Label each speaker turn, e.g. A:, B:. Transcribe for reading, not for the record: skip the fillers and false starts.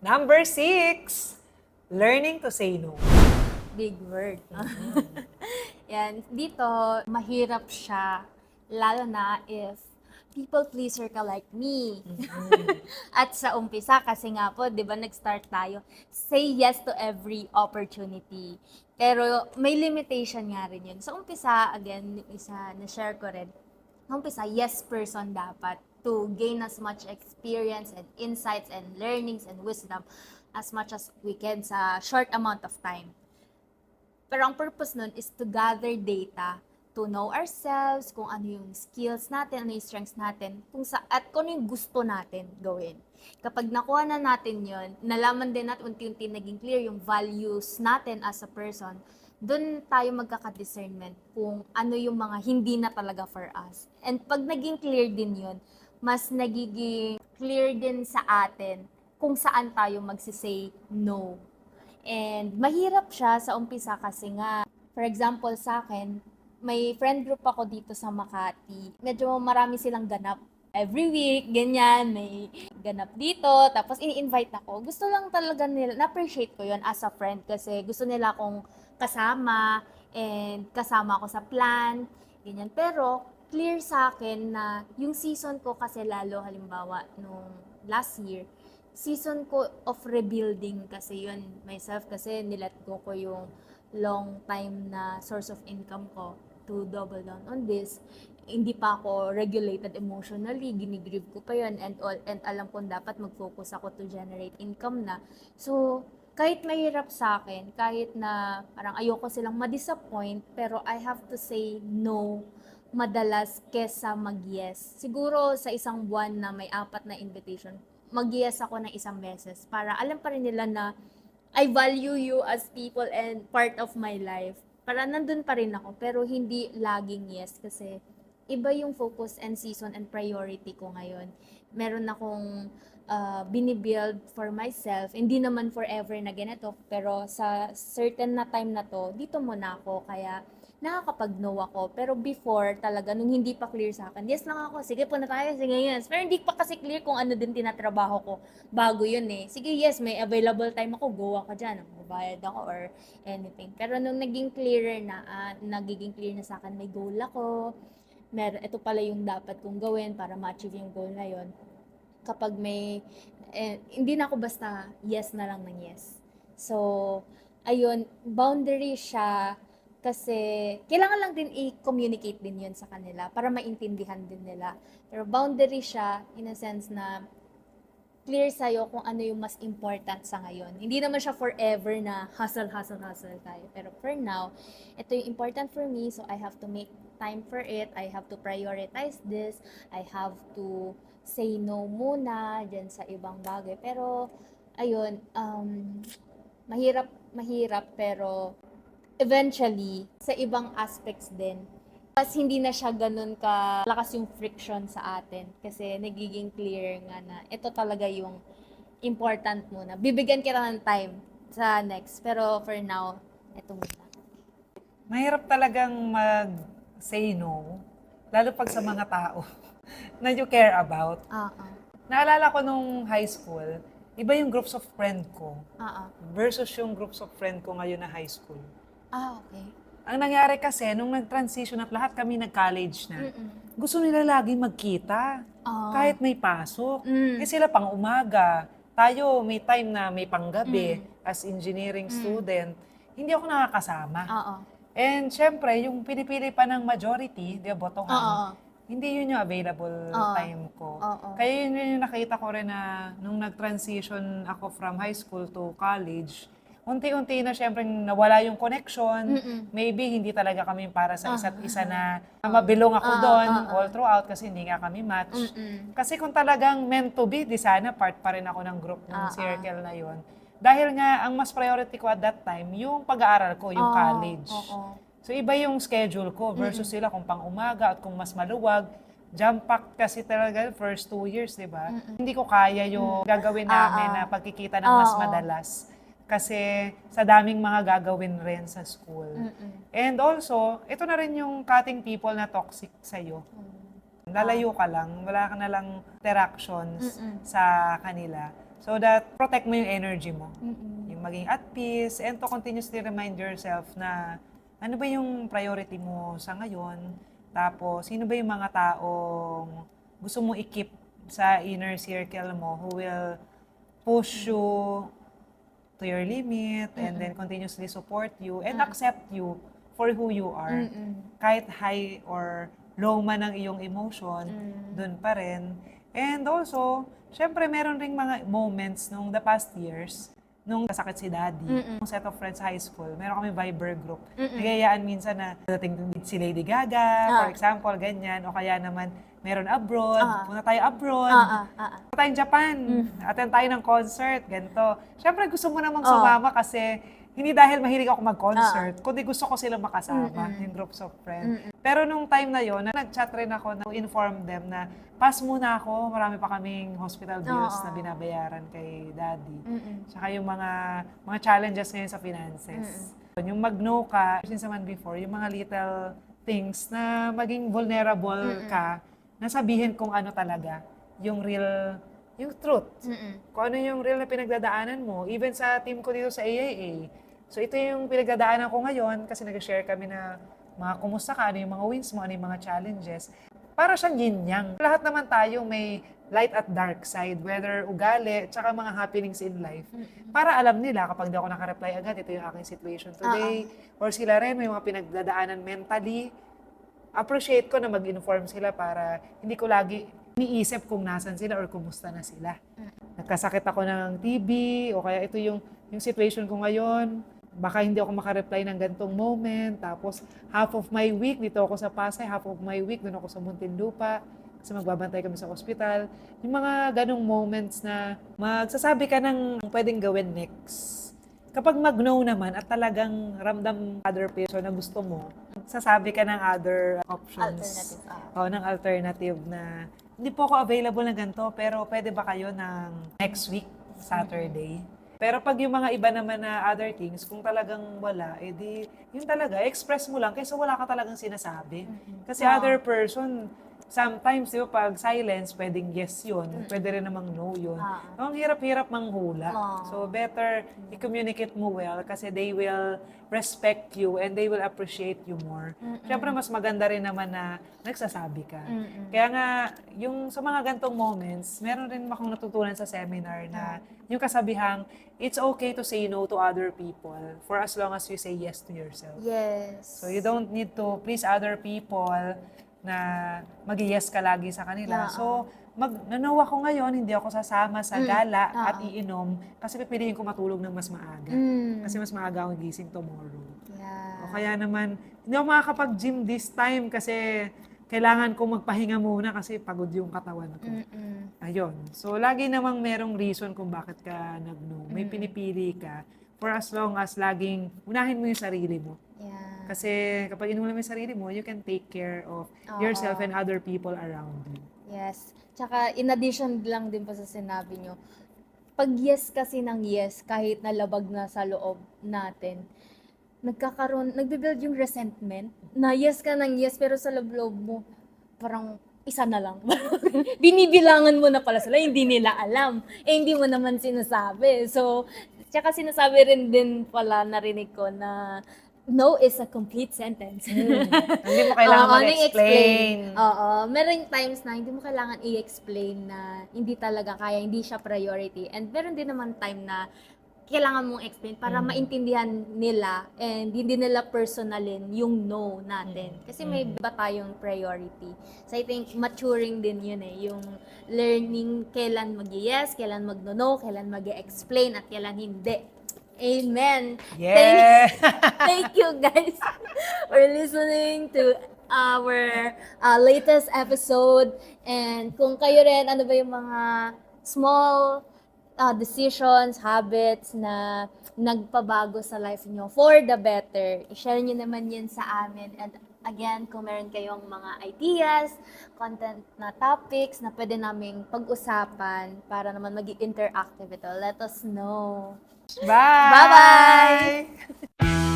A: Number 6, learning to say no.
B: Big word. Yan, dito, mahirap siya, lalo na if people pleaser ka like me. At sa umpisa, kasi nga po, di ba, nag-start tayo, say yes to every opportunity. Pero may limitation nga rin yun. Sa umpisa, again, isa na-share ko rin, sa umpisa, yes person dapat to gain as much experience and insights and learnings and wisdom as much as we can sa short amount of time. Pero ang purpose nun is to gather data, to know ourselves, kung ano yung skills natin, ano yung strengths natin, at kung ano yung gusto natin gawin. Kapag nakuha na natin yon, nalaman din natin unti-unti naging clear yung values natin as a person, doon tayo magkaka-discernment kung ano yung mga hindi na talaga for us. And pag naging clear din yun, mas nagiging clear din sa atin kung saan tayo magsisay no. And mahirap siya sa umpisa kasi nga, for example sa akin, may friend group ako dito sa Makati. Medyo marami silang ganap. Every week, ganyan, may ganap dito. Tapos ini-invite ako. Gusto lang talaga nila, na-appreciate ko yon as a friend kasi gusto nila akong kasama and kasama ako sa plan, ganyan. Pero clear sa akin na yung season ko kasi lalo halimbawa nung last year, season ko of rebuilding kasi yun myself kasi nilet go ko yung long time na source of income ko to double down on this. Hindi pa ako regulated emotionally, ginigrieve ko pa yun and alam ko dapat mag-focus ako to generate income na. So, kahit mahirap sa akin, kahit na parang ayoko silang ma-disappoint, pero I have to say no madalas kesa mag-yes. Siguro sa isang buwan na may 4 na invitation, mag-yes ako ng isang beses para alam pa rin nila na I value you as people and part of my life. Para nandun pa rin ako, pero hindi laging yes kasi iba yung focus and season and priority ko ngayon. Meron akong binibuild for myself. Hindi naman forever na ganito, pero sa certain na time na to, dito muna ako. Kaya nakakapag-no ako. Pero before talaga, nung hindi pa clear sa akin, yes lang ako, sige po na tayo, sige yes. Pero hindi pa kasi clear kung ano din tinatrabaho ko bago yun eh. Sige yes, may available time ako, go ako dyan, magbabayad ako or anything. Pero nung naging clearer na, nagiging clear na sa akin, may goal ako, ito pala yung dapat kong gawin para ma-achieve yung goal na yun. Kapag may, hindi na ako basta yes na lang ng yes. So, ayun, boundary siya kasi kailangan lang din i-communicate din yun sa kanila para maintindihan din nila. Pero boundary siya in a sense na clear sa'yo kung ano yung mas important sa ngayon. Hindi naman siya forever na hustle tayo. Pero for now, ito yung important for me, so I have to make time for it. I have to prioritize this. I have to say no muna dyan sa ibang bagay. Pero, ayun, mahirap pero eventually, sa ibang aspects din, mas hindi na siya ganun kalakas yung friction sa atin kasi nagiging clear nga na ito talaga yung important muna. Bibigyan kita ng time sa next, pero for now, ito muna.
A: Mahirap talagang mag-say no, lalo pag sa mga tao na you care about. Naalala ko nung high school, iba yung groups of friend ko versus yung groups of friend ko ngayon na high school.
B: Okay.
A: Ang nangyari kasi, nung nag-transition at lahat kami nag-college na, gusto nila lagi magkita. Kahit may pasok. Sila pang umaga. Tayo, may time na may panggabi as engineering student. Hindi ako nakakasama. And syempre, yung pinipili pa ng majority, di ba, botohan, hindi yun yung available time ko. Kaya yun yung nakita ko rin na nung nag-transition ako from high school to college, unti-unti na syempre nawala yung connection. Maybe hindi talaga kami para sa isa't isa na mabilong ako doon all throughout kasi hindi nga kami match. Kasi kung talagang meant to be, di sana part pa rin ako ng group ng circle na yon. Dahil nga, ang mas priority ko at that time, yung pag-aaral ko, yung college. So iba yung schedule ko versus sila kung pang umaga at kung mas maluwag. Jam-packed kasi talaga first 2 years, di ba? Hindi ko kaya yung gagawin namin na pagkikita ng mas madalas. Kasi sa daming mga gagawin rin sa school. And also, ito na rin yung cutting people na toxic sa'yo. Lalayo ka lang, wala ka na lang interactions sa kanila. So that protect mo yung energy mo.
B: Mm-mm.
A: Yung maging at peace and to continuously remind yourself na ano ba yung priority mo sa ngayon. Tapos, sino ba yung mga taong gusto mo i-keep sa inner circle mo who will push you to your limit and then continuously support you and accept you for who you are. Kahit high or low man ang iyong emotion, dun pa rin. And also, syempre meron ring mga moments nung the past years, nung kasakit si Daddy, nung set of friends sa high school, meron kami Viber group. Nagayaan minsan na dating si Lady Gaga, for example, ganyan. O kaya naman, meron abroad, punta tayo abroad, punta tayong Japan, attend tayo ng concert, ganito. Syempre gusto mo namang sumama kasi hindi dahil mahilig ako mag-concert, kundi gusto ko silang makasama, yung groups of friends. Pero nung time na yon, nag-chat rin ako na inform them na pass muna ako, marami pa kaming hospital bills na binabayaran kay Daddy. Tsaka yung mga challenges ngayon sa finances. Yung mag-no ka, since naman before, yung mga little things na maging vulnerable ka, nasabihin kung ano talaga, yung real, yung truth. Kung ano yung real na pinagdadaanan mo. Even sa team ko dito sa AIA. So ito yung pinagdadaanan ko ngayon kasi nag-share kami na mga kumusta ka, ano yung mga wins mo, ano yung mga challenges. Para siyang yin-yang. Lahat naman tayo may light at dark side, whether ugali, tsaka mga happenings in life. Para alam nila kapag di ako nakareply agad, ito yung aking situation today. Or sila rin may mga pinagdadaanan mentally. Appreciate ko na mag-inform sila para hindi ko lagi iniisip kung nasan sila or kumusta na sila. Nagkasakit ako ng TB o kaya ito yung situation ko ngayon. Baka hindi ako makareply ng gantong moment. Tapos half of my week dito ako sa Pasay, half of my week doon ako sa Muntinlupa kasi magbabantay kami sa ospital. Yung mga ganong moments na magsasabi ka ng pwedeng gawin next. Kapag mag-no naman at talagang ramdam other person na gusto mo, sasabi ka ng other options.
B: Alternative.
A: Ng alternative na hindi po ako available na ganito, pero pwede ba kayo ng next week, Saturday? Pero pag yung mga iba naman na other things, kung talagang wala, edi yun talaga, express mo lang kaysa wala ka talagang sinasabi. Kasi other person, sometimes, di ba, pag silence, pwedeng yes yun. Pwede rin namang no yun. Ang hirap-hirap manghula. So, better i-communicate mo well kasi they will respect you and they will appreciate you more. Siyempre, mas maganda rin naman na nagsasabi ka. Kaya nga, yung sa mga gantong moments, meron rin akong natutunan sa seminar na yung kasabihang, it's okay to say no to other people for as long as you say yes to yourself.
B: Yes.
A: So, you don't need to please other people na mag-yes ka lagi sa kanila. So, nanaw ako ngayon, hindi ako sasama sa gala at iinom kasi pipiliin ko matulog ng mas maaga. Kasi mas maaga akong gising tomorrow.
B: Yeah.
A: O kaya naman, hindi ako makakapag-gym this time kasi kailangan ko magpahinga muna kasi pagod yung katawan ko. Ayun. So, lagi namang merong reason kung bakit ka nag-no. May pinipili ka for as long as laging unahin mo yung sarili mo.
B: Yeah.
A: Kasi kapag inulan mo yung sarili mo, you can take care of yourself and other people around you.
B: Yes. Tsaka, in addition lang din pa sa sinabi nyo, pag yes kasi ng yes, kahit nalabag na sa loob natin, nagbe-build yung resentment, na yes ka ng yes, pero sa loob mo, parang isa na lang. Binibilangan mo na pala sila, hindi nila alam. Hindi mo naman sinasabi. So, tsaka sinasabi rin din pala, narinig ko na, no is a complete sentence.
A: Hindi mo kailangan mag-explain.
B: Oo. Meron times na hindi mo kailangan i-explain na hindi talaga kaya, hindi siya priority. And meron din naman time na kailangan mong explain para maintindihan nila and hindi nila personalin yung no natin. Kasi may iba tayong priority. So I think maturing din yun yung learning kailan mag-yes, kailan mag-no, kailan mag-explain at kailan hindi. Amen.
A: Yeah.
B: Thank you guys for listening to our latest episode. And kung kayo rin, ano ba yung mga small decisions, habits na nagpabago sa life niyo for the better, i-share niyo naman yan sa amin. And again, kung meron kayong mga ideas, content na topics na pwede naming pag-usapan para naman maging interactive ito, let us know.
A: Bye!
B: Bye-bye!